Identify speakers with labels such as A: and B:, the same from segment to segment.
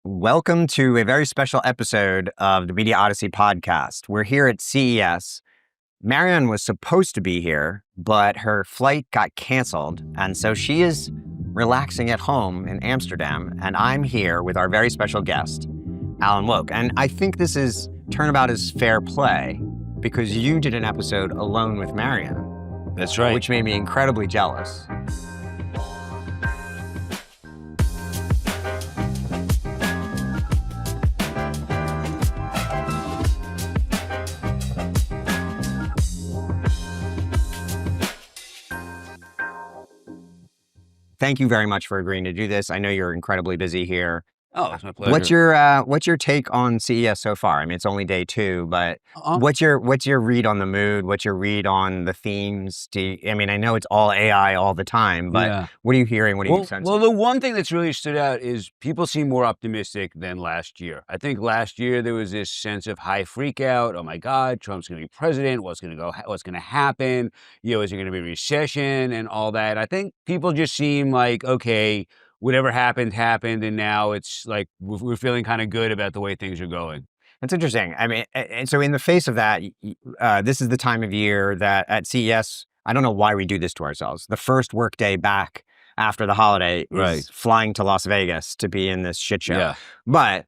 A: Welcome to a very special episode of the Media Odyssey Podcast. We're here at CES. Marianne was supposed to be here, but her flight got canceled, and so she is relaxing at home in Amsterdam, and I'm here with our very special guest, Alan Wolk. And I think this is turnabout is fair play because you did an episode alone with Marianne.
B: That's right.
A: Which made me incredibly jealous. Thank you very much for agreeing to do this. I know you're incredibly busy here.
B: Oh, it's my pleasure.
A: What's your take on CES so far? I mean, it's only day 2, but what's your read on the mood? What's your read on the themes? I know it's all AI all the time, but What are you hearing? What are you sensing?
B: Well, the one thing that's really stood out is people seem more optimistic than last year. I think last year there was this sense of high freak out. Oh my God, Trump's going to be president. What's going to happen? Is there going to be a recession and all that? I think people just seem like, okay, whatever happened, and now it's like we're feeling kind of good about the way things are going.
A: That's interesting. I mean, and so in the face of that, this is the time of year that at CES, I don't know why we do this to ourselves. The first work day back after the holiday is flying to Las Vegas to be in this shit show.
B: Yeah.
A: But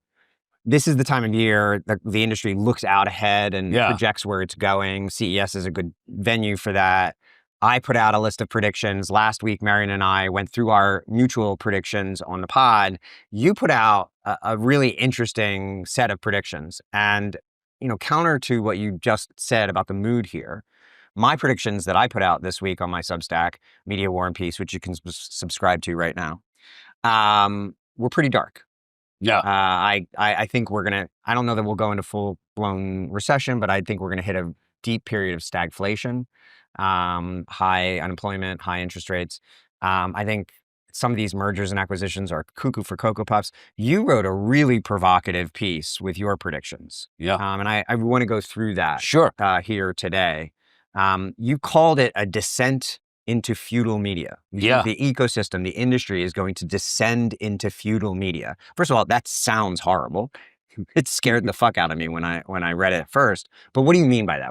A: this is the time of year that the industry looks out ahead and projects where it's going. CES is a good venue for that. I put out a list of predictions. Last week, Marianne and I went through our mutual predictions on the pod. You put out a really interesting set of predictions. And, counter to what you just said about the mood here, my predictions that I put out this week on my Substack, Media War and Peace, which you can subscribe to right now, were pretty dark.
B: Yeah.
A: I think I don't know that we'll go into full-blown recession, but I think we're going to hit a deep period of stagflation. High unemployment, high interest rates. I think some of these mergers and acquisitions are cuckoo for Cocoa Puffs. You wrote a really provocative piece with your predictions.
B: Yeah.
A: And I want to go through that here today. You called it a descent into feudal media.
B: Yeah.
A: The ecosystem, the industry is going to descend into feudal media. First of all, that sounds horrible. It scared the fuck out of me when I read it first. But what do you mean by that?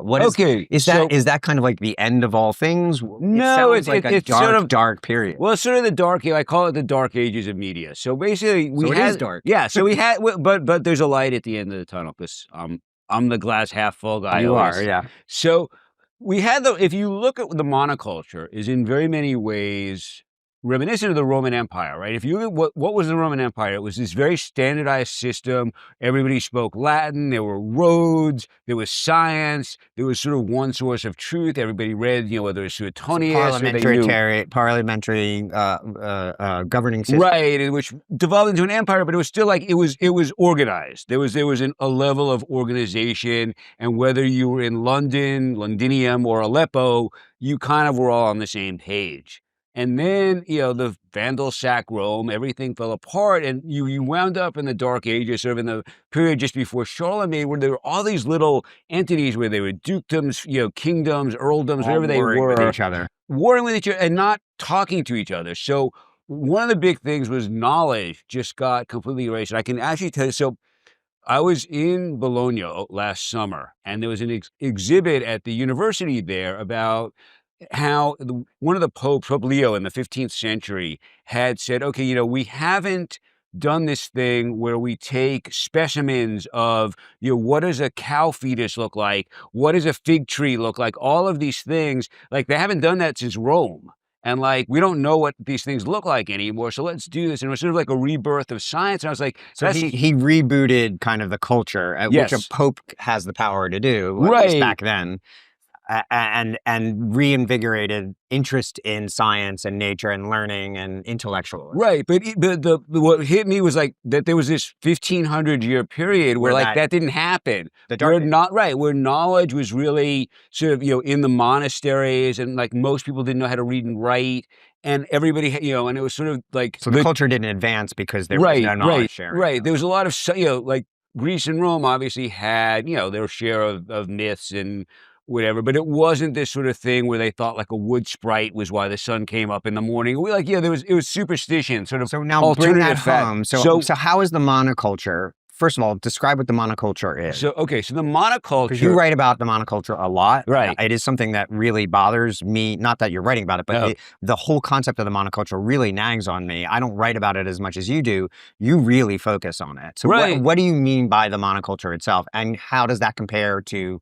A: Is that kind of like the end of all things?
B: No,
A: it's like a dark period.
B: Well, it's sort of the dark. I call it the dark ages of media. So basically,
A: it is dark.
B: Yeah. So we had, but there's a light at the end of the tunnel because I'm the glass half full guy.
A: You are, yeah.
B: So we had if you look at the monoculture, is in very many ways reminiscent of the Roman Empire, right? If you look at what was the Roman Empire, it was this very standardized system. Everybody spoke Latin. There were roads. There was science. There was sort of one source of truth. Everybody read, whether it was Suetonius parliamentary
A: governing system,
B: right? Which devolved into an empire, but it was still like it was organized. There was a level of organization, and whether you were in Londinium, or Aleppo, you kind of were all on the same page. And then, the Vandals sacked Rome, everything fell apart, and you wound up in the Dark Ages, sort of in the period just before Charlemagne, where there were all these little entities where they were dukedoms, kingdoms, earldoms, whatever they were. Warring with each other and not talking to each other. So one of the big things was knowledge just got completely erased. I can actually tell you, so I was in Bologna last summer, and there was an exhibit at the university there about how one of the popes, Pope Leo in the 15th century, had said, okay, we haven't done this thing where we take specimens of, what does a cow fetus look like? What does a fig tree look like? All of these things, like they haven't done that since Rome. And we don't know what these things look like anymore. So let's do this. And it was sort of like a rebirth of science. And I was like,
A: so he rebooted kind of the culture, which a pope has the power to do, at least back then. And reinvigorated interest in science and nature and learning and intellectual.
B: Right, but what hit me was that there was this 1,500-year period where that didn't happen. Where knowledge was really sort of in the monasteries, and most people didn't know how to read and write, and everybody and it was sort of so
A: the culture didn't advance because there was no knowledge sharing.
B: Right, there was a lot of Greece and Rome obviously had their share of myths and whatever. But it wasn't this sort of thing where they thought like a wood sprite was why the sun came up in the morning. It was superstition, sort of.
A: So now bring that home. So how is the monoculture? First of all, describe what the monoculture is.
B: So the monoculture.
A: Because you write about the monoculture a lot.
B: Right.
A: It is something that really bothers me. Not that you're writing about it, but the whole concept of the monoculture really nags on me. I don't write about it as much as you do. You really focus on it. So what do you mean by the monoculture itself? And how does that compare to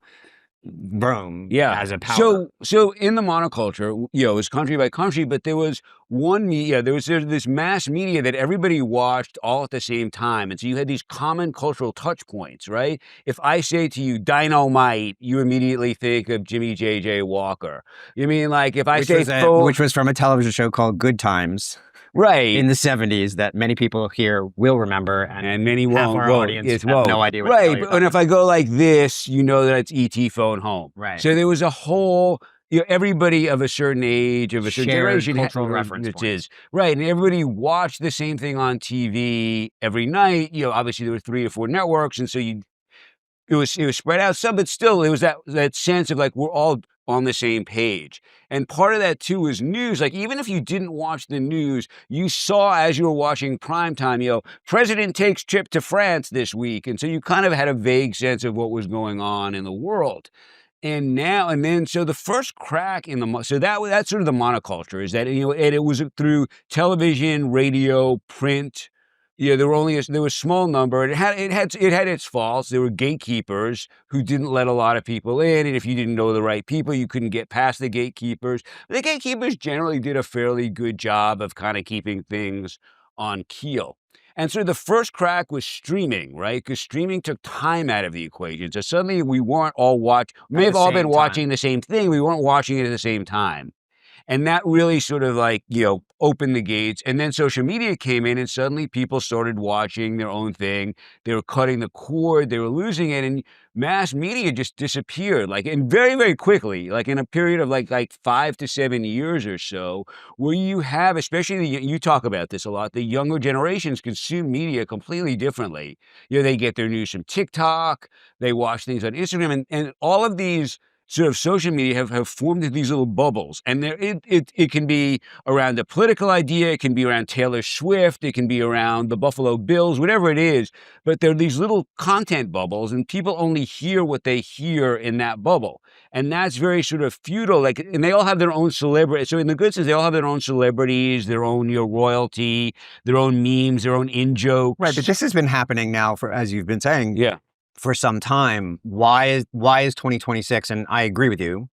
A: Rome as a power?
B: So in the monoculture, it was country by country, but there was one media, there was this mass media that everybody watched all at the same time. And so you had these common cultural touch points, right? If I say to you, dynamite, you immediately think of Jimmy J.J. Walker. You mean like if I
A: which was from a television show called Good Times.
B: Right.
A: In the 70s that many people here will remember and
B: many won't.
A: Our audience have no idea what
B: And if I go like this, you know that it's E.T. Phone Home.
A: Right.
B: So there was a whole, everybody of a certain age, of a certain generation,
A: cultural reference points.
B: Right. And everybody watched the same thing on TV every night. Obviously there were 3 or 4 networks. And so it was spread out some, but still it was that sense of like, we're all on the same page. And part of that too was news. Like even if you didn't watch the news, you saw as you were watching primetime, president takes trip to France this week. And so you kind of had a vague sense of what was going on in the world. So the first crack in that's sort of the monoculture is that, and it was through television, radio, print. There was a small number. It had its faults. There were gatekeepers who didn't let a lot of people in, and if you didn't know the right people, you couldn't get past the gatekeepers. The gatekeepers generally did a fairly good job of kind of keeping things on keel. And so the first crack was streaming, right? Because streaming took time out of the equation. So suddenly we weren't all may have all been watching the same thing. We weren't watching it at the same time. And that really sort of like, opened the gates. And then social media came in and suddenly people started watching their own thing. They were cutting the cord, they were losing it. And mass media just disappeared, and very, very quickly, like in a period of like 5 to 7 years or so, where you have, especially you talk about this a lot, the younger generations consume media completely differently. They get their news from TikTok, they watch things on Instagram, and all of these sort of social media have formed these little bubbles. And it can be around a political idea, it can be around Taylor Swift, it can be around the Buffalo Bills, whatever it is. But they're these little content bubbles, and people only hear what they hear in that bubble. And that's very sort of feudal. And they all have their own celebrity. So in the good sense, they all have their own celebrities, their own royalty, their own memes, their own in-jokes.
A: Right, but this has been happening now as you've been saying.
B: Yeah.
A: For some time. Why is 2026? And I agree with you.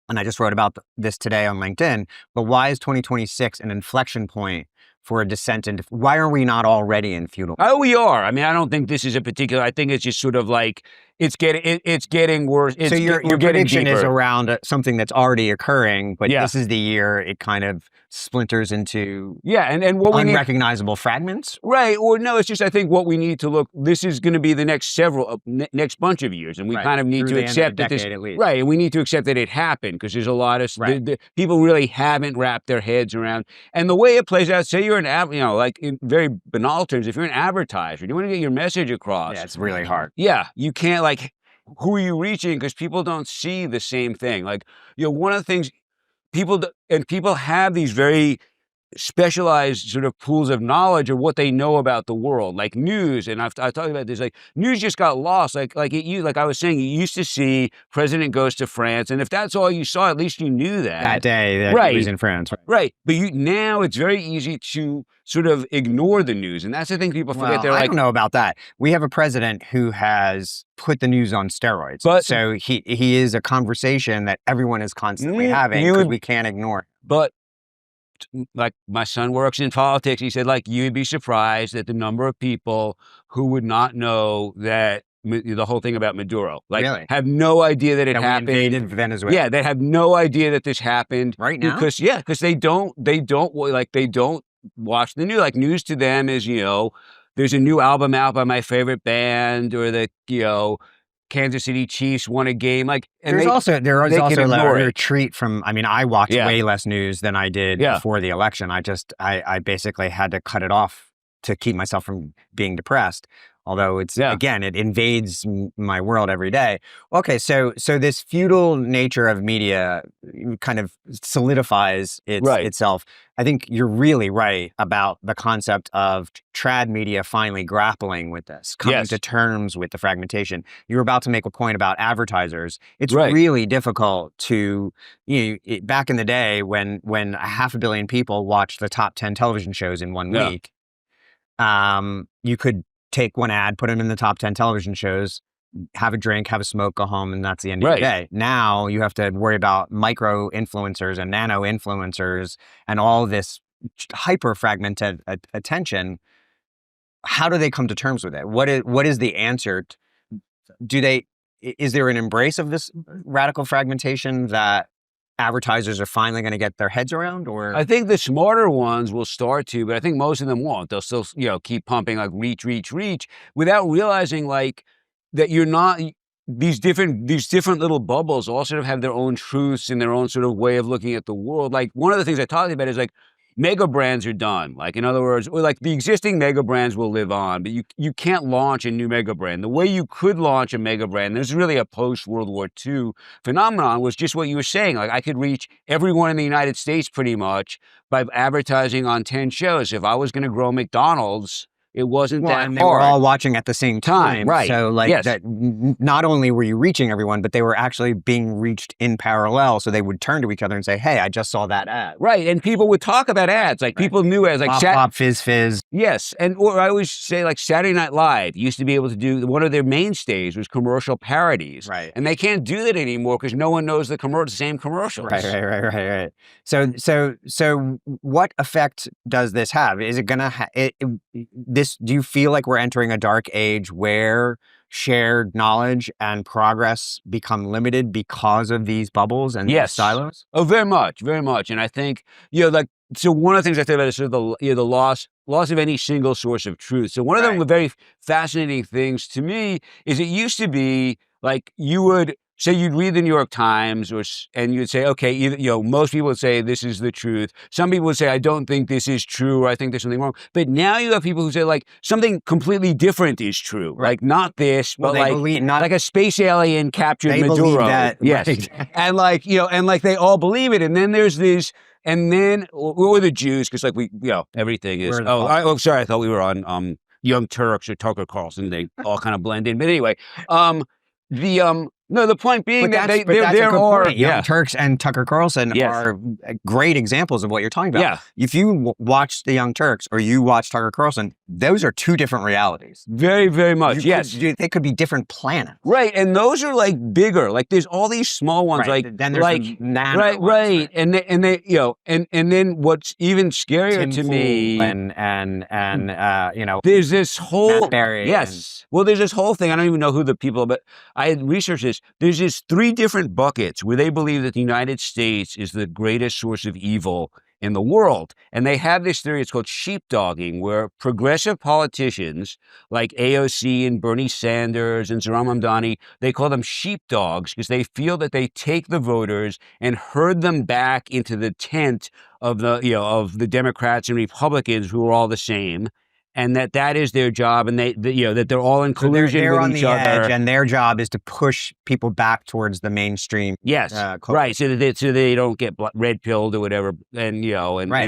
A: And I just wrote about this today on LinkedIn. But why is 2026 an inflection point for a descent into? Why are we not already in feudal?
B: Oh, we are. I mean, I don't think this is a particular. I think it's just sort of like it's getting worse.
A: So your prediction is around something that's already occurring, but this is the year it kind of splinters into
B: and what
A: unrecognizable fragments?
B: Right. Or no, it's just I think what we need to look, this is going to be the next next bunch of years, and we kind of need to accept that this, right, and we need to accept that it happened, because there's a lot of people really haven't wrapped their heads around. And the way it plays out, say you're like in very banal terms, if you're an advertiser, you want to get your message across.
A: Yeah, it's really hard.
B: Yeah, you can't who are you reaching? Because people don't see the same thing. One of the things people have these very specialized sort of pools of knowledge of what they know about the world, like news. And I've talked about this, news just got lost. Like I was saying, you used to see president goes to France, and if that's all you saw, at least you knew that
A: day that he was in France.
B: Right. But now it's very easy to sort of ignore the news. And that's the thing people forget.
A: I don't know about that. We have a president who has put the news on steroids. So he is a conversation that everyone is constantly having because we can't ignore.
B: But like my son works in politics. He said, you'd be surprised at the number of people who would not know that the whole thing about Maduro,
A: really?
B: Have no idea that it happened.
A: We invaded Venezuela.
B: Yeah, they have no idea that this happened
A: right now.
B: Because they don't watch the news. News to them is there's a new album out by my favorite band, or the Kansas City Chiefs won a game. And
A: there is also a retreat from. I mean, I watch way less news than I did before the election. I basically had to cut it off to keep myself from being depressed. although again, it invades my world every day. Okay, so this feudal nature of media kind of solidifies itself. I think you're really right about the concept of trad media finally grappling with this, coming to terms with the fragmentation. You were about to make a point about advertisers. It's really difficult to, back in the day when 500 million people watched the top 10 television shows in 1 week, you could take one ad, put it in the top 10 television shows, have a drink, have a smoke, go home, and that's the end of the day. Now you have to worry about micro influencers and nano influencers and all this hyper fragmented attention. How do they come to terms with it? What is the answer? Is there an embrace of this radical fragmentation that advertisers are finally going to get their heads around? Or
B: I think the smarter ones will start to, but I think most of them won't. They'll still, keep pumping like reach without realizing like that you're not, these different little bubbles all sort of have their own truths and their own sort of way of looking at the world. Like one of the things I talked about is like mega brands are done. Like in other words, or like the existing mega brands will live on, but you can't launch a new mega brand. The way you could launch a mega brand, there's really a post-World War II phenomenon, was just what you were saying. Like I could reach everyone in the United States pretty much by advertising on 10 shows. If I was going to grow McDonald's, it wasn't that
A: and
B: hard.
A: They were all watching at the same time.
B: Right.
A: So that not only were you reaching everyone, but they were actually being reached in parallel. So they would turn to each other and say, hey, I just saw that ad.
B: Right. And people would talk about ads. Like people knew ads. Like
A: Pop, fizz, fizz.
B: Yes. Or I always say like Saturday Night Live used to be able to do, one of their mainstays was commercial parodies.
A: Right.
B: And they can't do that anymore because no one knows the same commercials.
A: Right. So what effect does this have? Is it going to do you feel like we're entering a dark age where shared knowledge and progress become limited because of these bubbles and silos?
B: Oh, very much. And I think, so one of the things I think about is sort of the loss of any single source of truth. So one of the very fascinating things to me is it used to be like you would say you'd read the New York Times and you'd say, okay, most people would say this is the truth. Some people would say, I don't think this is true, or I think there's something wrong. But now you have people who say like something completely different is true. Right. Like not this, but like a space alien captured Maduro.
A: Believe that.
B: Yes.
A: Right.
B: And like they all believe it. And then there's these, and then we're the Jews, because like everything is, sorry, I thought we were on Young Turks or Tucker Carlson. They all kind of blend in. But anyway, the point being that there are
A: Young Turks and Tucker Carlson are great examples of what you're talking about.
B: Yeah.
A: If you watch the Young Turks or you watch Tucker Carlson, those are two different realities.
B: Very, very much.
A: They could be different planets.
B: Right, and those are like bigger. Like there's all these small ones.
A: Right.
B: Like
A: then there's
B: like
A: nano
B: right,
A: ones,
B: right, and they and then what's even scarier to me
A: and
B: there's this whole
A: there's
B: this whole thing. I don't even know who the people, but I had researched this. There's just 3 different buckets where they believe that the United States is the greatest source of evil in the world. And they have this theory, it's called sheepdogging, where progressive politicians like AOC and Bernie Sanders and Zohran Mamdani, they call them sheepdogs because they feel that they take the voters and herd them back into the tent of the Democrats and Republicans who are all the same. And that is their job, and that they're all in collusion
A: they're
B: with
A: on
B: each
A: the
B: other.
A: edge, and their job is to push people back towards the mainstream.
B: Yes, right. So they don't get red pilled or whatever, and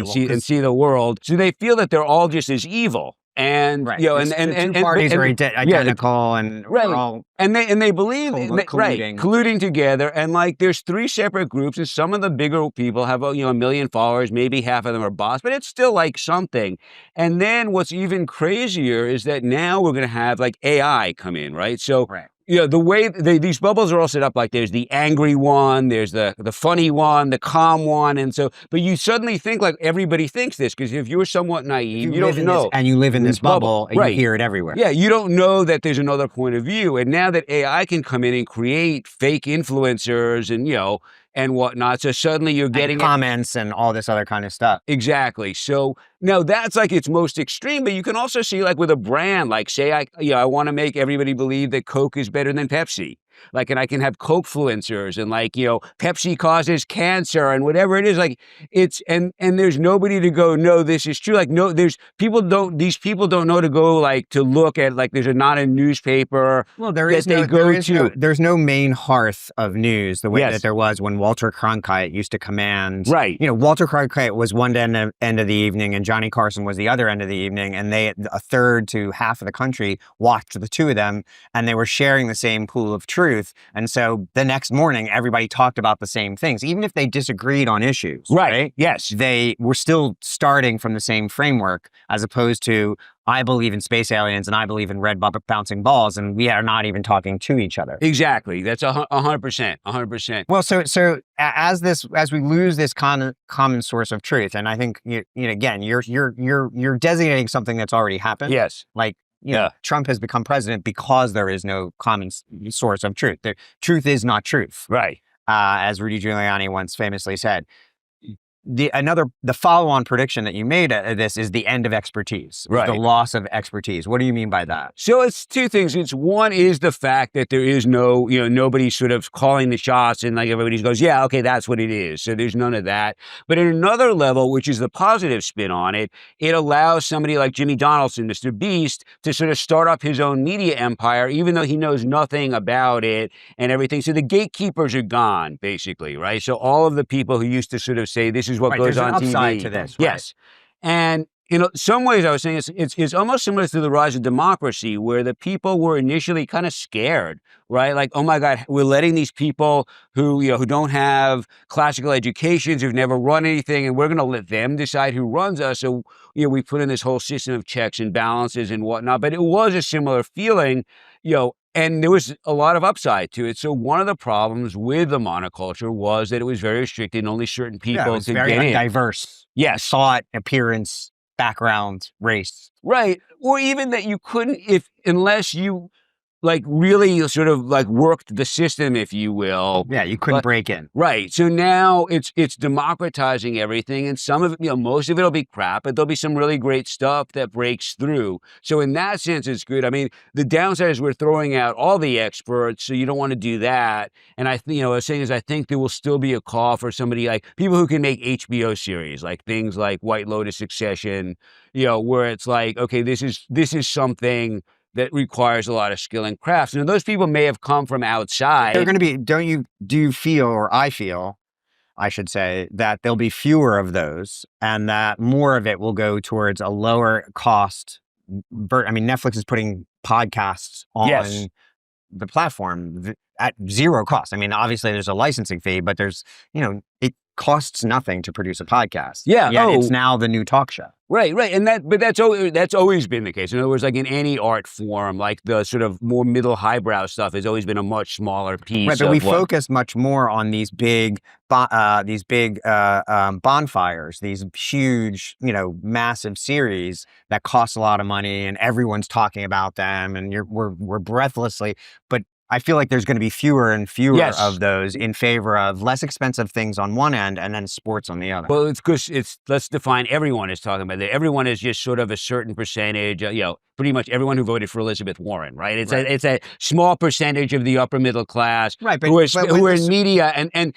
B: see the world. So they feel that they're all just as evil. And
A: and two parties are identical, and we're all
B: and they believe colluding together. And like there's 3 separate groups, and some of the bigger people have a million followers, maybe half of them are bots, but it's still like something. And then what's even crazier is that now we're going to have like AI come in, right? So. Right. The way these bubbles are all set up, like there's the angry one, there's the funny one, the calm one, and so, but you suddenly think like everybody thinks this, because if you're somewhat naive, you don't know.
A: And you live in this bubble, and you hear it everywhere.
B: Yeah, you don't know that there's another point of view. And now that AI can come in and create fake influencers and whatnot, so suddenly you're getting
A: comments and all this other kind of stuff.
B: Exactly. So now that's like its most extreme, but you can also see like with a brand, like say I want to make everybody believe that Coke is better than Pepsi. and I can have Cokefluencers and Pepsi causes cancer and whatever it is. And there's nobody to go, no, this is true. These people don't know to go to look at there's not a newspaper.
A: Well, there's no main hearth of news the way that there was when Walter Cronkite used to command.
B: Right.
A: Walter Cronkite was one end of the evening and Johnny Carson was the other end of the evening, and a third to half of the country watched the two of them, and they were sharing the same pool of truth. And so the next morning, everybody talked about the same things, even if they disagreed on issues.
B: Right. Yes.
A: They were still starting from the same framework, as opposed to, I believe in space aliens and I believe in red bouncing balls, and we are not even talking to each other.
B: Exactly. That's 100%.
A: Well, so as we lose this common source of truth, and I think again, you're designating something that's already happened.
B: Yes.
A: Trump has become president because there is no common source of truth. The truth is not truth.
B: Right.
A: As Rudy Giuliani once famously said. The follow-on prediction that you made of this is the end of expertise,
B: right?
A: The loss of expertise. What do you mean by that?
B: So it's two things. One is the fact that there is nobody sort of calling the shots and everybody goes, yeah, okay, that's what it is. So there's none of that. But at another level, which is the positive spin on it, it allows somebody like Jimmy Donaldson, Mr. Beast, to sort of start up his own media empire, even though he knows nothing about it and everything. So the gatekeepers are gone, basically, right? So all of the people who used to sort of say, this is what goes on TV.
A: There's an upside to this. Right?
B: Yes. And in some ways, I was saying it's almost similar to the rise of democracy, where the people were initially kind of scared, right? Oh my God, we're letting these people who don't have classical educations, who've never run anything, and we're going to let them decide who runs us. So we put in this whole system of checks and balances and whatnot. But it was a similar feeling, and there was a lot of upside to it. So one of the problems with the monoculture was that it was very restricted and only certain people could get in.
A: Very diverse.
B: Yes.
A: Thought, appearance, background, race.
B: Right. Or even that you couldn't, unless you really sort of worked the system, if you will.
A: Yeah, you couldn't break in.
B: Right. So now it's democratizing everything, and some of it, most of it will be crap, but there'll be some really great stuff that breaks through. So in that sense, it's good. I mean, the downside is we're throwing out all the experts, so you don't want to do that. And I was saying is I think there will still be a call for somebody people who can make HBO series, things like White Lotus, Succession, where it's okay, this is something that requires a lot of skill and crafts. And those people may have come from outside.
A: They're going to be, do you feel, or I feel, I should say, that there'll be fewer of those and that more of it will go towards a lower cost. Netflix is putting podcasts on the platform at zero cost. Obviously there's a licensing fee, but there's, it costs nothing to produce a podcast.
B: Yeah.
A: Yet it's now the new talk show.
B: Right. And that's always been the case. In other words, in any art form, the sort of more middle highbrow stuff has always been a much smaller piece.
A: Right, but we focus much more on these big bonfires, these huge, massive series that cost a lot of money, and everyone's talking about them, and we're breathlessly, but I feel like there's going to be fewer and fewer of those in favor of less expensive things on one end and then sports on the other.
B: Well, it's because let's define everyone is talking about that. Everyone is just sort of a certain percentage, pretty much everyone who voted for Elizabeth Warren, right? It's a small percentage of the upper middle class,
A: right?
B: Who are in media, and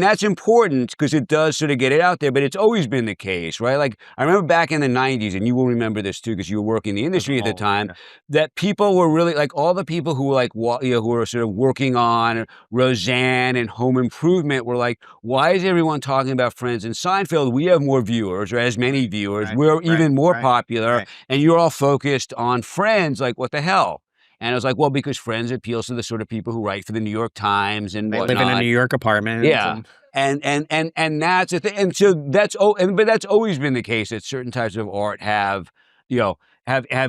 B: that's important because it does sort of get it out there. But it's always been the case, right? I remember back in the '90s, and you will remember this too because you were working in the industry at the time. Yeah. That people were really all the people who were who were sort of working on Roseanne and Home Improvement were why is everyone talking about Friends and Seinfeld? We have more viewers, or as many viewers. Right. We're even more popular, and you're all focused on Friends. What the hell? And I was well, because Friends appeals to the sort of people who write for the New York Times and whatnot.
A: They live in a New York apartment.
B: Yeah. And that's a thing. And so but that's always been the case that certain types of art have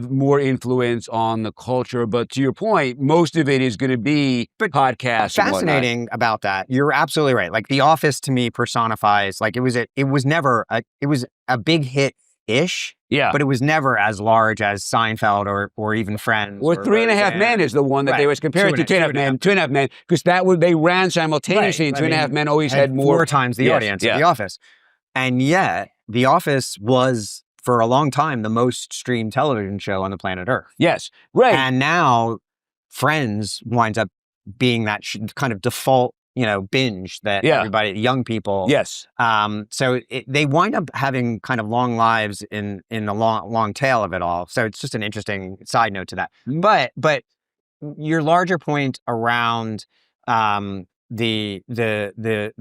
B: more influence on the culture. But to your point, most of it is going to be podcasts.
A: Fascinating about that. You're absolutely right. The Office to me personifies, it was a big hit-ish.
B: Yeah.
A: But it was never as large as Seinfeld or even Friends.
B: Or 3.5 Men is the one that they was compared to 2.5 Men, because they ran simultaneously, and 2.5 Men always had more.
A: 4 times the audience of The Office. And yet, The Office was, for a long time, the most streamed television show on the planet Earth.
B: Yes, right.
A: And now Friends winds up being that kind of default, binge that everybody, young people.
B: Yes.
A: So they wind up having kind of long lives in the long tail of it all. So it's just an interesting side note to that. But your larger point around the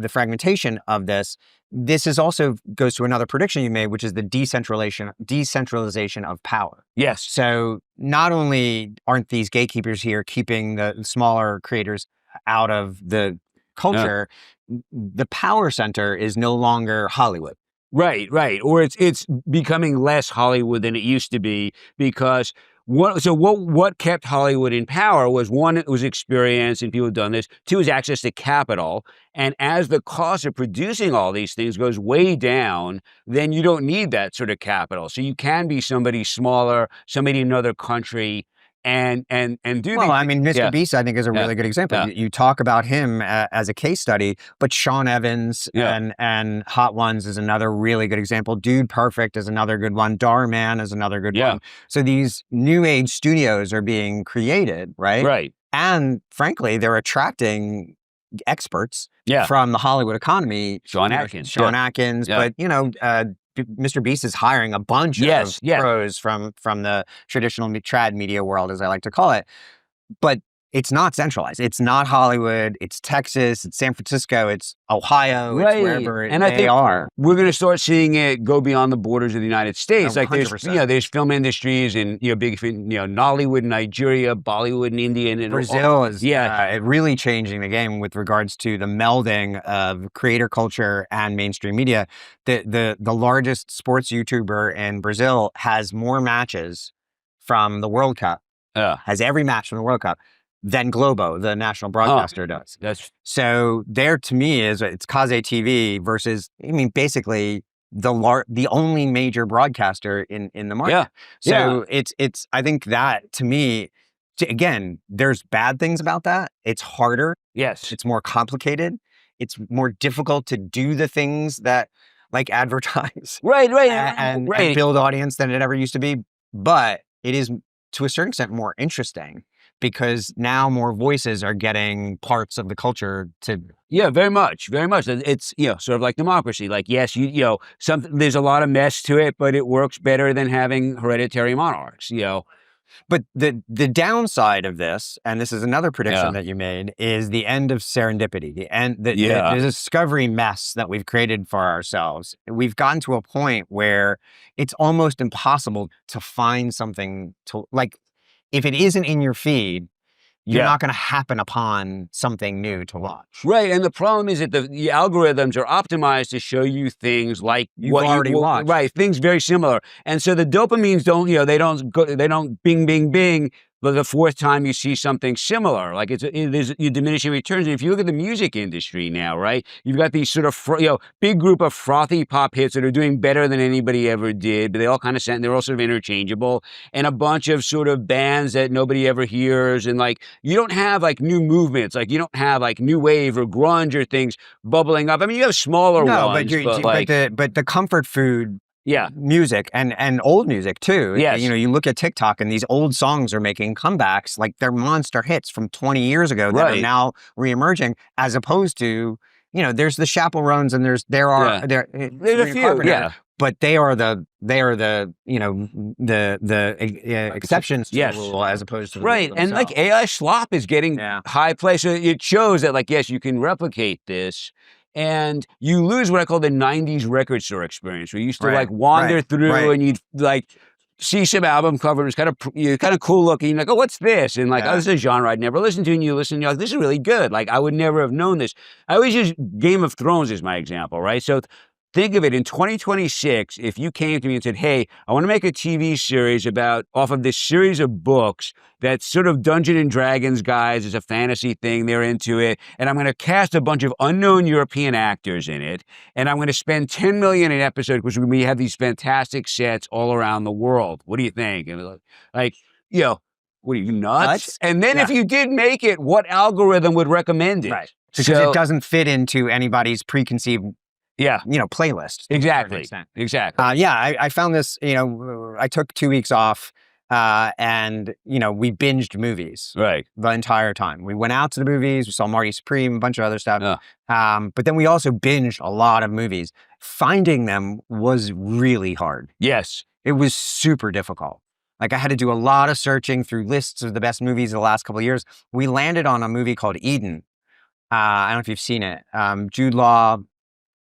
A: fragmentation of this is also goes to another prediction you made, which is the decentralization of power.
B: Yes.
A: So not only aren't these gatekeepers here keeping the smaller creators out of the culture, the power center is no longer Hollywood.
B: Right. Or it's becoming less Hollywood than it used to be, because what kept Hollywood in power was, one, it was experience and people have done this. Two, is access to capital. And as the cost of producing all these things goes way down, then you don't need that sort of capital. So you can be somebody smaller, somebody in another country, and do.
A: Well, I mean, Mr. Beast, I think, is a really good example.
B: Yeah.
A: You talk about him as a case study, but Sean Evans and Hot Ones is another really good example. Dude Perfect is another good one. Darman is another good one. So these new age studios are being created, right?
B: Right.
A: And frankly, they're attracting experts from the Hollywood economy.
B: Sean Atkins.
A: But Mr. Beast is hiring a bunch of pros from the traditional trad media world, as I like to call it. But it's not centralized. It's not Hollywood. It's Texas. It's San Francisco. It's Ohio. It's wherever they are.
B: We're going to start seeing it go beyond the borders of the United States.
A: 100%.
B: Like there's film industries and big Nollywood in Nigeria, Bollywood in India, and
A: Brazil is really changing the game with regards to the melding of creator culture and mainstream media. The largest sports YouTuber in Brazil has more matches from the World Cup. Has every match from the World Cup than Globo, the national broadcaster, does. So there, to me, it's Kaze TV versus, basically the only major broadcaster in the market. So it's I think that, to me, again, there's bad things about that. It's harder.
B: Yes.
A: It's more complicated. It's more difficult to do the things that, like, advertise. And build audience than it ever used to be. But it is, to a certain extent, more interesting, because now more voices are getting parts of the culture to.
B: Yeah, very much. It's, sort of like democracy. Like, yes, there's a lot of mess to it, but it works better than having hereditary monarchs,
A: But the downside of this, and this is another prediction that you made, is the end of serendipity, the discovery mess that we've created for ourselves. We've gotten to a point where it's almost impossible to find something to, like, if it isn't in your feed, you're not going to happen upon something new to watch.
B: Right, and the problem is that the algorithms are optimized to show you things like
A: you've already watched.
B: Right, things very similar. And so the dopamines they don't bing, bing, bing, but the fourth time you see something similar, like there's diminishing returns. And if you look at the music industry now, right, you've got these sort of big group of frothy pop hits that are doing better than anybody ever did, but they all kind of sound, they're all sort of interchangeable, and a bunch of sort of bands that nobody ever hears, and like you don't have like new movements, like you don't have like new wave or grunge or things bubbling up. I mean, you have smaller ones,
A: but the comfort food. Music and old music too.
B: Yes.
A: You look at TikTok and these old songs are making comebacks, like they're monster hits from 20 years ago that are now reemerging, as opposed to, there's the Chaperones and there's a few, but they are the exceptions to the rule, as opposed to the rule
B: and like AI slop is getting high play. So it shows that, like, yes, you can replicate this. And you lose what I call the 90s record store experience, where you used to like wander through and you'd like see some album cover, it's kind of cool looking. You're like, oh, what's this? And like, oh, this is a genre I'd never listened to. And you listen, and you're like, this is really good. Like, I would never have known this. I always use Game of Thrones as my example, right? So think of it, in 2026, if you came to me and said, hey, I want to make a TV series off of this series of books that's sort of Dungeons and Dragons guys, it's a fantasy thing, they're into it, and I'm going to cast a bunch of unknown European actors in it, and I'm going to spend $10 million an episode because we have these fantastic sets all around the world. What do you think? And like, what are you, nuts? And then if you did make it, what algorithm would recommend it?
A: Right. Because it doesn't fit into anybody's preconceived playlist.
B: Exactly.
A: I found this, I took 2 weeks off And, we binged movies the entire time. We went out to the movies, we saw Marty Supreme, a bunch of other stuff. But then we also binged a lot of movies. Finding them was really hard.
B: Yes.
A: It was super difficult. Like I had to do a lot of searching through lists of the best movies of the last couple of years. We landed on a movie called Eden. I don't know if you've seen it. Jude Law,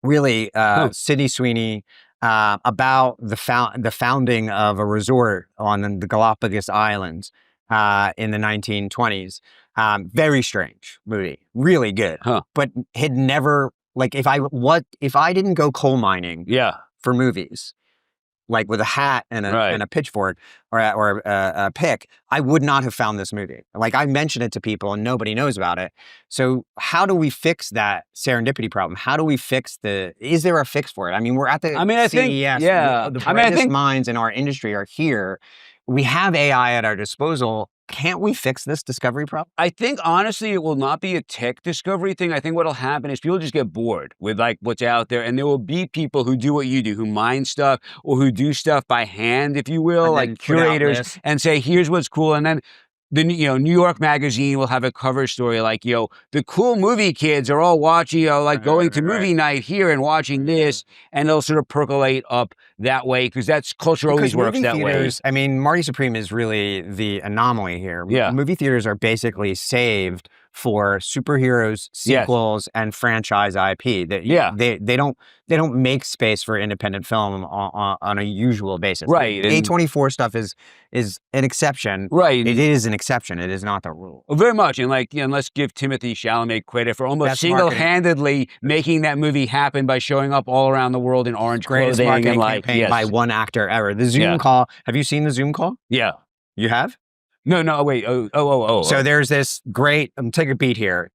A: really, Sydney Sweeney, about the founding of a resort on the Galapagos Islands in the 1920s. Very strange movie, really good, but had never, like if I didn't go coal mining for movies, like with a hat and a pitchfork or a pick, I would not have found this movie. Like I mention it to people and nobody knows about it. So how do we fix that serendipity problem? How do we fix is there a fix for it? I mean, we're at the CES. The brightest minds in our industry are here. We have AI at our disposal. Can't we fix this discovery problem?
B: I think, honestly, it will not be a tech discovery thing. I think what'll happen is people just get bored with like what's out there. And there will be people who do what you do, who mine stuff or who do stuff by hand, if you will, like curators, and say, here's what's cool. And then the New York Magazine will have a cover story like, the cool movie kids are all watching, going to movie night here and watching this, and they'll sort of percolate up that way because that's culture always works that way.
A: I mean, Marty Supreme is really the anomaly here.
B: Yeah.
A: Movie theaters are basically saved for superheroes, sequels, and franchise IP. They don't make space for independent film on a usual basis.
B: Right.
A: A24 stuff is an exception.
B: Right.
A: It is an exception. It is not the rule.
B: Well, very much. And let's give Timothy Chalamet credit for almost single-handedly making that movie happen by showing up all around the world in orange
A: greatest
B: clothing.
A: Marketing campaign by one actor ever. The Zoom call. Have you seen the Zoom call?
B: Yeah.
A: You have?
B: No, wait.
A: So there's this great, take a beat here.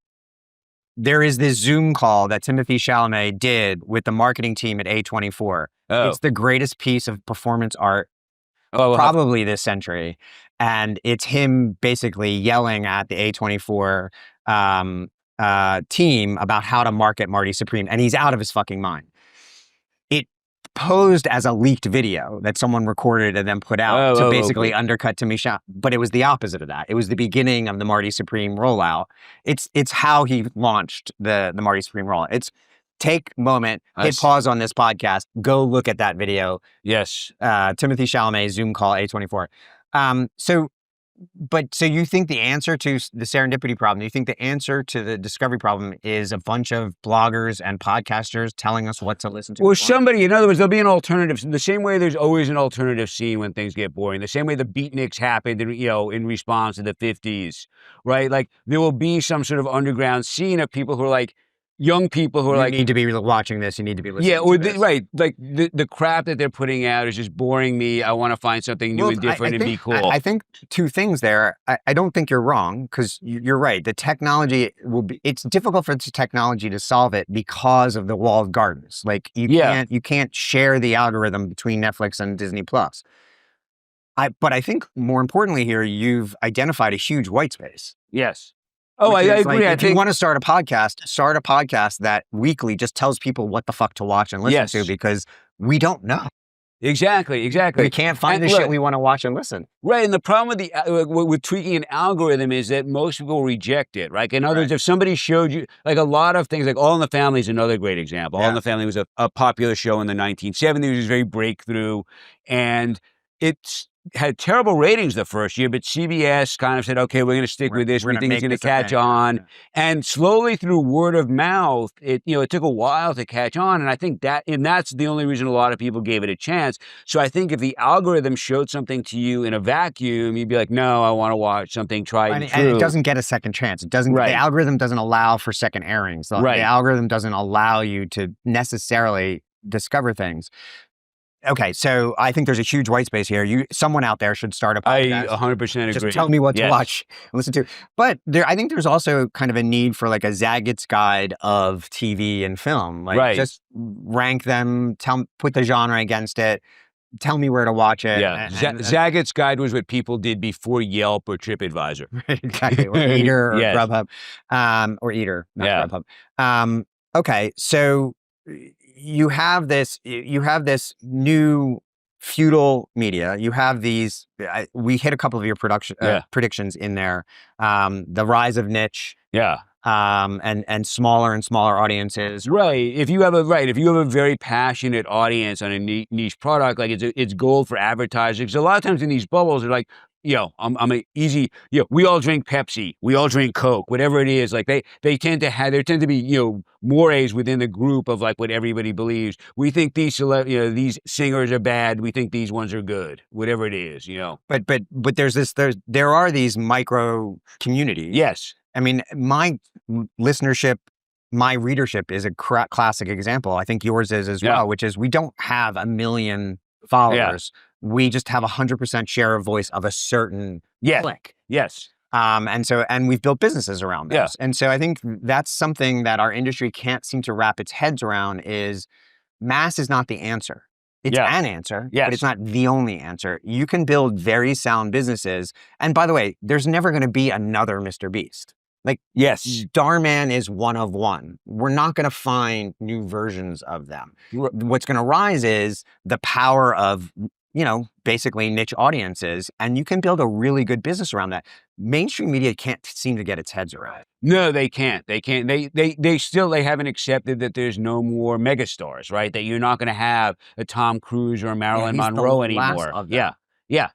A: There is this Zoom call that Timothy Chalamet did with the marketing team at A24. It's the greatest piece of performance art probably this century. And it's him basically yelling at the A24 team about how to market Marty Supreme. And he's out of his fucking mind. Posed as a leaked video that someone recorded and then put out to basically undercut Timmy Chalamet, but it was the opposite of that. It was the beginning of the Marty Supreme rollout. It's how he launched the Marty Supreme rollout. It's take a moment, hit pause on this podcast, go look at that video.
B: Yes.
A: Timothy Chalamet, Zoom call, A24. So you think the answer to the serendipity problem, you think the answer to the discovery problem is a bunch of bloggers and podcasters telling us what to listen to?
B: Well, somebody, in other words, there'll be an alternative. The same way there's always an alternative scene when things get boring. The same way the beatniks happened, in response to the 50s, right? Like there will be some sort of underground scene of people who are like, young people who are
A: you need to be watching this. You need to be listening to this.
B: Right. Like the crap that they're putting out is just boring me. I want to find something new and different and be cool.
A: I think two things there. I don't think you're wrong because you're right. The technology it's difficult for the technology to solve it because of the walled gardens. Like you can't share the algorithm between Netflix and Disney Plus. But I think more importantly here, you've identified a huge white space.
B: Yes. Oh, I agree.
A: If you want to start a podcast that weekly just tells people what the fuck to watch and listen to because we don't know.
B: Exactly.
A: We can't find the shit we want to watch and listen.
B: Right, and the problem with tweaking an algorithm is that most people reject it, right? In other words, if somebody showed you, like a lot of things, like All in the Family is another great example. All in the Family was a popular show in the 1970s. It was very breakthrough, and it's had terrible ratings the first year, but CBS kind of said, okay, we're going to stick with this. We think it's going to catch on. Yeah. And slowly through word of mouth, it took a while to catch on. And I think that's the only reason a lot of people gave it a chance. So I think if the algorithm showed something to you in a vacuum, you'd be like, no, I want to watch something tried and true.
A: And it doesn't get a second chance. It doesn't, the algorithm doesn't allow for second airings. The algorithm doesn't allow you to necessarily discover things. Okay, so I think there's a huge white space here. Someone out there should start a podcast.
B: I 100% agree.
A: Just tell me what to watch and listen to. But I think there's also kind of a need for like a Zagat's guide of TV and film. Like just rank them, put the genre against it, tell me where to watch it.
B: Yeah, Zagat's guide was what people did before Yelp or TripAdvisor.
A: Exactly, or Eater or Grubhub. Or Eater, not Grubhub. Okay, so you have this new Feudal Media. You have these. We hit a couple of your predictions in there. The rise of niche.
B: Yeah.
A: And smaller and smaller audiences.
B: Right. If you have a very passionate audience on a niche product, like it's gold for advertisers. Because a lot of times in these bubbles, they're like, I'm an easy, we all drink Pepsi, we all drink Coke, whatever it is. Like there tend to be, mores within the group of like what everybody believes. We think these these singers are bad. We think these ones are good, whatever it is,
A: But there are these micro communities.
B: Yes.
A: I mean, my listenership, my readership is a classic example. I think yours is as well, which is we don't have 1 million followers. Yeah. We just have 100% share of voice of a certain clique.
B: Yes.
A: And we've built businesses around this. Yeah. And so I think that's something that our industry can't seem to wrap its heads around is mass is not the answer. It's an answer, but it's not the only answer. You can build very sound businesses. And by the way, there's never going to be another Mr. Beast. Like, Starman is one of one. We're not going to find new versions of them. What's going to rise is the power of, basically niche audiences, and you can build a really good business around that. Mainstream media can't seem to get its heads around.
B: No, they can't. They can't. They haven't accepted that there's no more megastars, right? That you're not going to have a Tom Cruise or a Marilyn Monroe anymore. Yeah.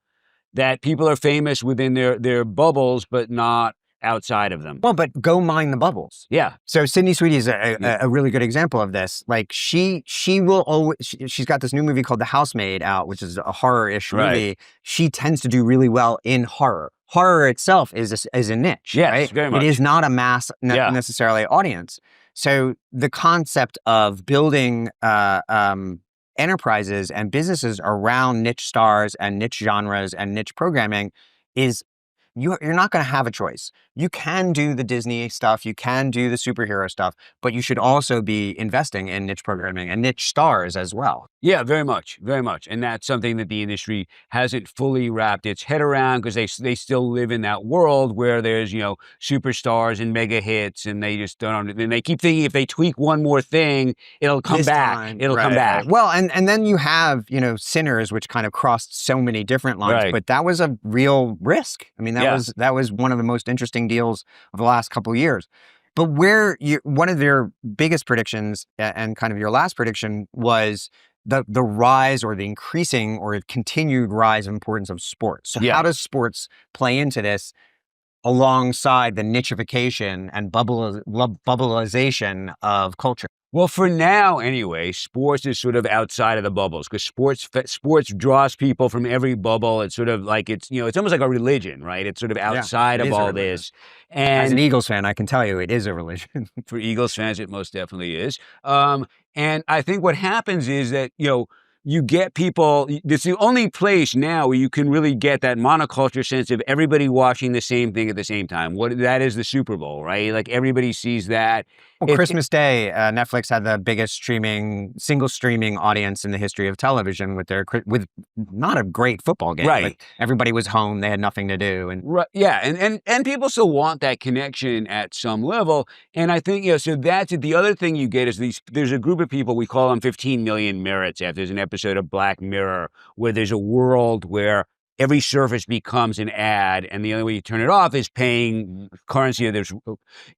B: That people are famous within their bubbles, but not outside of them.
A: Well, but go mine the bubbles.
B: Yeah.
A: So Sydney Sweeney is a really good example of this. Like she's got this new movie called The Housemaid out, which is a horror-ish movie. She tends to do really well in horror. Horror itself is a niche, right?
B: Very much.
A: It is not a mass necessarily audience. So the concept of building enterprises and businesses around niche stars and niche genres and niche programming is you're not going to have a choice. You can do the Disney stuff, you can do the superhero stuff, but you should also be investing in niche programming and niche stars as well.
B: Yeah, very much, very much. And that's something that the industry hasn't fully wrapped its head around because they still live in that world where there's, superstars and mega hits and they just don't, and they keep thinking if they tweak one more thing, it'll come back. It'll come back.
A: Well, and then you have, Sinners, which kind of crossed so many different lines, but that was a real risk. I mean, that was one of the most interesting deals of the last couple of years. But one of your biggest predictions and kind of your last prediction was the rise or the increasing or continued rise of importance of sports. So how does sports play into this alongside the nichification and bubbleization of culture?
B: Well, for now, anyway, sports is sort of outside of the bubbles because sports draws people from every bubble. It's sort of like it's almost like a religion, right? It's sort of outside of all this. And
A: as an Eagles fan, I can tell you it is a religion.
B: For Eagles fans, it most definitely is. And I think what happens is that, you get people, it's the only place now where you can really get that monoculture sense of everybody watching the same thing at the same time. That is the Super Bowl, right? Like everybody sees that.
A: Well, Christmas Day, Netflix had the biggest single streaming audience in the history of television with not a great football game.
B: Right.
A: Like everybody was home, they had nothing to do.
B: And people still want that connection at some level. And I think, so that's it. The other thing you get is there's a group of people, we call them 15 million merits after there's an episode of Black Mirror where there's a world where every surface becomes an ad, and the only way you turn it off is paying currency of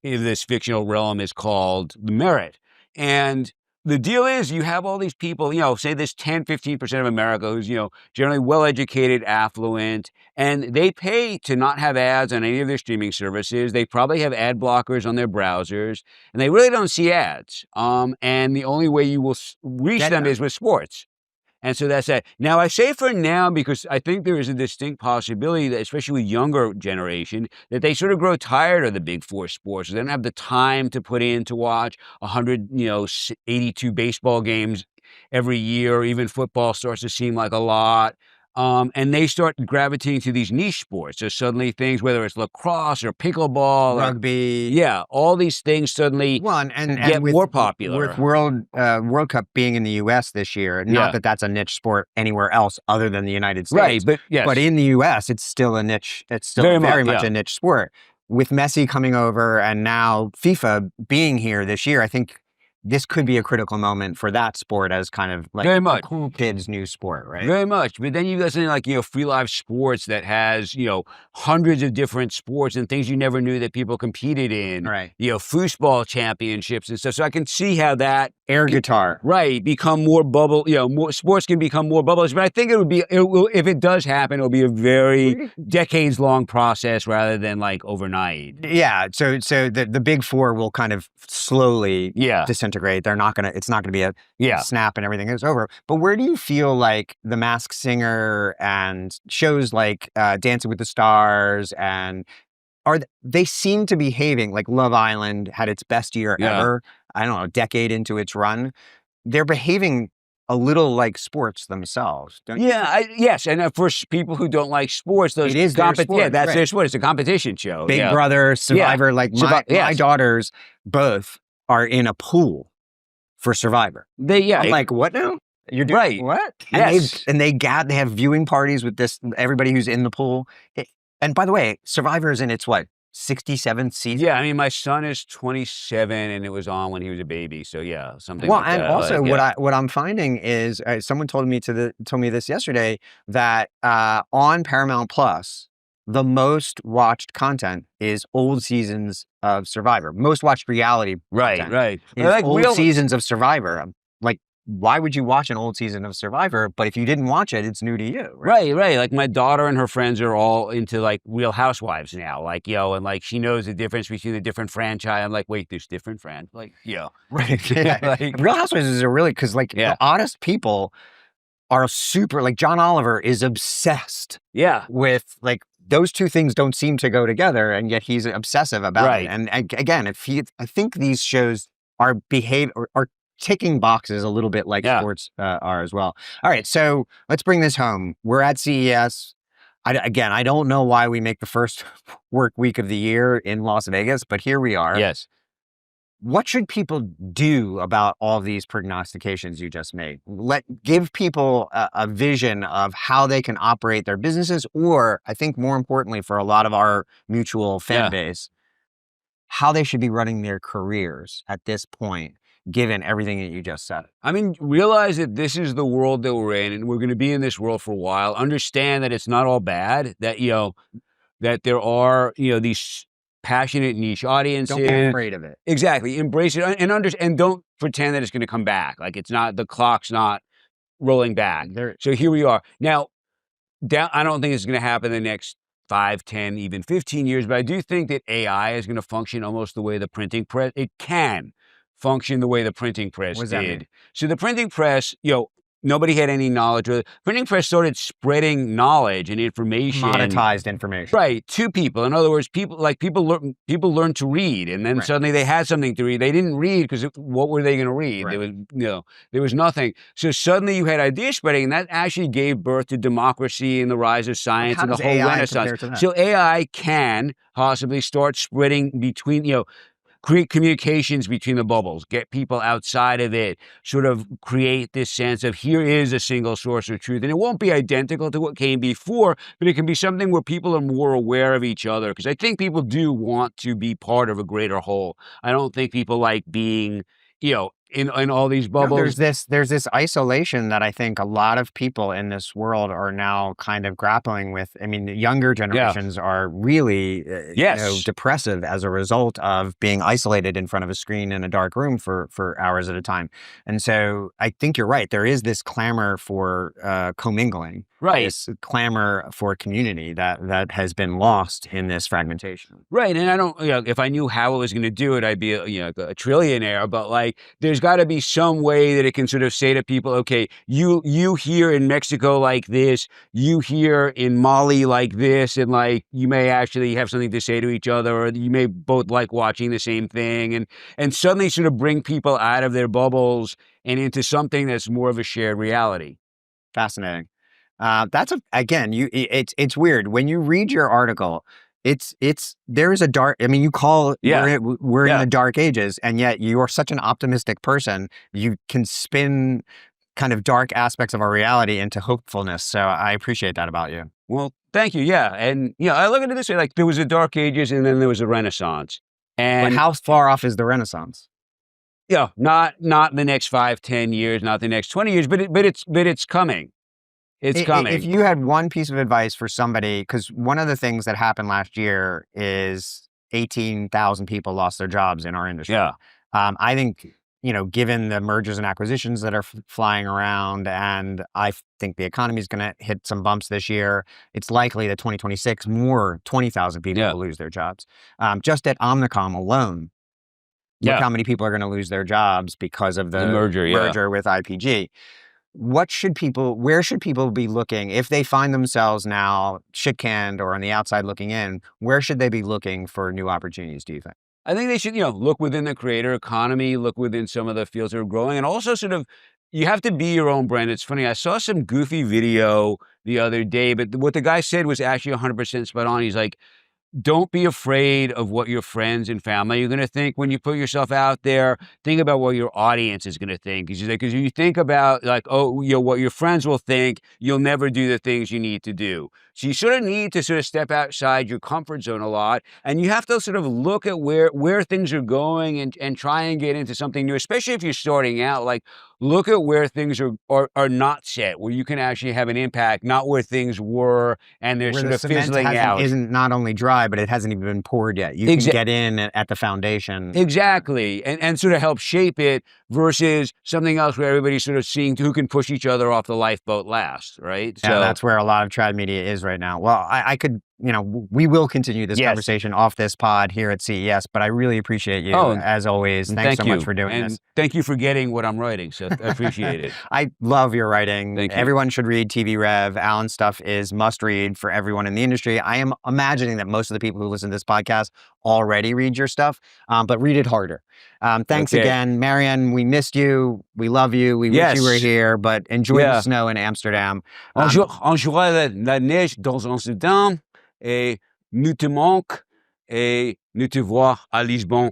B: this fictional realm is called the merit. And the deal is you have all these people, say this 10, 15% of America who's, generally well-educated, affluent, and they pay to not have ads on any of their streaming services. They probably have ad blockers on their browsers, and they really don't see ads. And the only way you will reach them is with sports. And so that's that. Now, I say for now because I think there is a distinct possibility that, especially with younger generation, that they sort of grow tired of the big four sports. They don't have the time to put in to watch 82 baseball games every year. Even football starts to seem like a lot. And they start gravitating to these niche sports. So suddenly things, whether it's lacrosse or pickleball,
A: rugby,
B: all these things suddenly get more popular.
A: With World Cup being in the U.S. this year, not that that's a niche sport anywhere else other than the United States,
B: right? But
A: in the U.S., it's still a niche. It's still very much a niche sport. With Messi coming over and now FIFA being here this year, I think this could be a critical moment for that sport as kind of like
B: Very much.
A: a cool kids' new sport, right?
B: Very much. But then you got something like, Free Live Sports that has, hundreds of different sports and things you never knew that people competed in.
A: Right.
B: Foosball championships and stuff. So I can see how that
A: air guitar,
B: right, become more bubble, more sports can become more bubbles. But I think if it does happen, it'll be a very decades-long process rather than like overnight.
A: Yeah. So the big four will kind of slowly disintegrate. It's not gonna be a snap and everything is over. But where do you feel like The Masked Singer and shows like Dancing with the Stars and they seem to be behaving like Love Island had its best year ever, I don't know, a decade into its run. They're behaving a little like sports themselves, don't you?
B: Yes. And for people who don't like sports,
A: it is their sport.
B: Yeah, that's their sport. It's a competition show.
A: Big Brother, Survivor, like my daughters both are in a pool for Survivor. I'm like, what now? You're doing
B: right.
A: What?
B: Yes.
A: And they have viewing parties with everybody who's in the pool. And by the way, Survivor is in its 67th season?
B: Yeah, I mean, my son is 27 and it was on when he was a baby. So something
A: well,
B: like
A: and
B: that.
A: Also what I'm finding is someone told me this yesterday that on Paramount Plus, the most watched content is old seasons of Survivor. Most watched reality content
B: right.
A: is old seasons of Survivor. Like, why would you watch an old season of Survivor? But if you didn't watch it, it's new to you.
B: Right. Like my daughter and her friends are all into like Real Housewives now. Like, and like she knows the difference between the different franchise. I'm like, wait, there's different franchises. Like,
A: Right. Yeah. Like, Real Housewives is really, because the honest people are super, like John Oliver is obsessed with like, those two things don't seem to go together, and yet he's obsessive about it. And again, I think these shows are ticking boxes a little bit like sports are as well. All right, so let's bring this home. We're at CES. I don't know why we make the first work week of the year in Las Vegas, but here we are.
B: Yes.
A: What should people do about all these prognostications you just made? Give people a vision of how they can operate their businesses, or I think more importantly for a lot of our mutual fan base, how they should be running their careers at this point, given everything that you just said.
B: I mean, realize that this is the world that we're in, and we're going to be in this world for a while. Understand that it's not all bad, that, that there are, these passionate niche audiences.
A: Don't be afraid of it.
B: Exactly. Embrace it and don't pretend that it's going to come back. Like the clock's not rolling back. So here we are. Now, I don't think it's going to happen in the next 5, 10, even 15 years, but I do think that AI is going to function almost the way the printing press, it can function the way the printing press did. So the printing press, nobody had any knowledge. The printing press started spreading knowledge and information,
A: monetized information,
B: right, to people. In other words, people learned to read, and then suddenly they had something to read. They didn't read because what were they going to read? Right. There was nothing. So suddenly you had idea spreading, and that actually gave birth to democracy and the rise of science and the whole Renaissance. So AI can possibly start spreading between, create communications between the bubbles, get people outside of it, sort of create this sense of here is a single source of truth. And it won't be identical to what came before, but it can be something where people are more aware of each other. Because I think people do want to be part of a greater whole. I don't think people like being, in all these bubbles.
A: No, there's this isolation that I think a lot of people in this world are now kind of grappling with. I mean, the younger generations are really depressive as a result of being isolated in front of a screen in a dark room for hours at a time. And so I think you're right. There is this clamor for commingling, this clamor for community that has been lost in this fragmentation.
B: Right. And I don't, if I knew how it was going to do it, I'd be a trillionaire. But like, there's got to be some way that it can sort of say to people, okay, you here in Mexico like this, you here in Mali like this, and like you may actually have something to say to each other, or you may both like watching the same thing, and suddenly sort of bring people out of their bubbles and into something that's more of a shared reality.
A: Fascinating. It's weird when you read your article. There is a dark, I mean, you call, we're in the dark ages, and yet you are such an optimistic person. You can spin kind of dark aspects of our reality into hopefulness. So I appreciate that about you.
B: Well, thank you. Yeah. And, I look at it this way, like there was a dark ages and then there was a Renaissance. And
A: how far off is the Renaissance?
B: not the next 5, 10 years, not the next 20 years, but it's coming. It's coming.
A: If you had one piece of advice for somebody, because one of the things that happened last year is 18,000 people lost their jobs in our industry.
B: Yeah.
A: I think, given the mergers and acquisitions that are flying around, and I think the economy is going to hit some bumps this year, it's likely that 2026, more 20,000 people will lose their jobs. Just at Omnicom alone, look how many people are going to lose their jobs because of the merger with IPG. Where should people be looking if they find themselves now shit-canned or on the outside looking in? Where should they be looking for new opportunities, do you think?
B: I think they should, look within the creator economy, look within some of the fields that are growing, and also you have to be your own brand. It's funny, I saw some goofy video the other day, but what the guy said was actually 100% spot on. He's like, don't be afraid of what your friends and family are going to think when you put yourself out there. Think about what your audience is going to think. Because you think about what your friends will think, you'll never do the things you need to do. So you sort of need to step outside your comfort zone a lot. And you have to sort of look at where things are going and try and get into something new, especially if you're starting out. Like, look at where things are not set, where you can actually have an impact, not where things were and they're sort of fizzling out.
A: Isn't not only dry, but it hasn't even been poured yet. You can get in at the foundation.
B: Exactly. And sort of help shape it versus something else where everybody's sort of seeing who can push each other off the lifeboat last, right?
A: Yeah, so that's where a lot of trad media is right now. Well, I could, we will continue this conversation off this pod here at CES, but I really appreciate you, as always. Thanks so much for doing this.
B: Thank you for getting what I'm writing, so I appreciate it.
A: I love your writing.
B: Thank you.
A: Everyone should read TVREV. Alan's stuff is must read for everyone in the industry. I am imagining that most of the people who listen to this podcast already read your stuff, but read it harder. Thanks again. Marianne, we missed you. We love you. We wish you were here, but enjoy the snow in Amsterdam.
B: On jouera la neige dans Amsterdam, et nous te manque, et nous te vois à Lisbonne.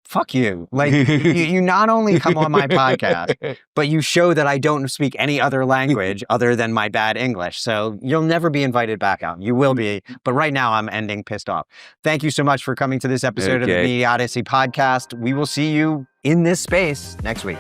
A: Fuck you. Like, you not only come on my podcast, but you show that I don't speak any other language other than my bad English. So you'll never be invited back out. You will be. But right now I'm ending pissed off. Thank you so much for coming to this episode of the Media Odyssey Podcast. We will see you in this space next week.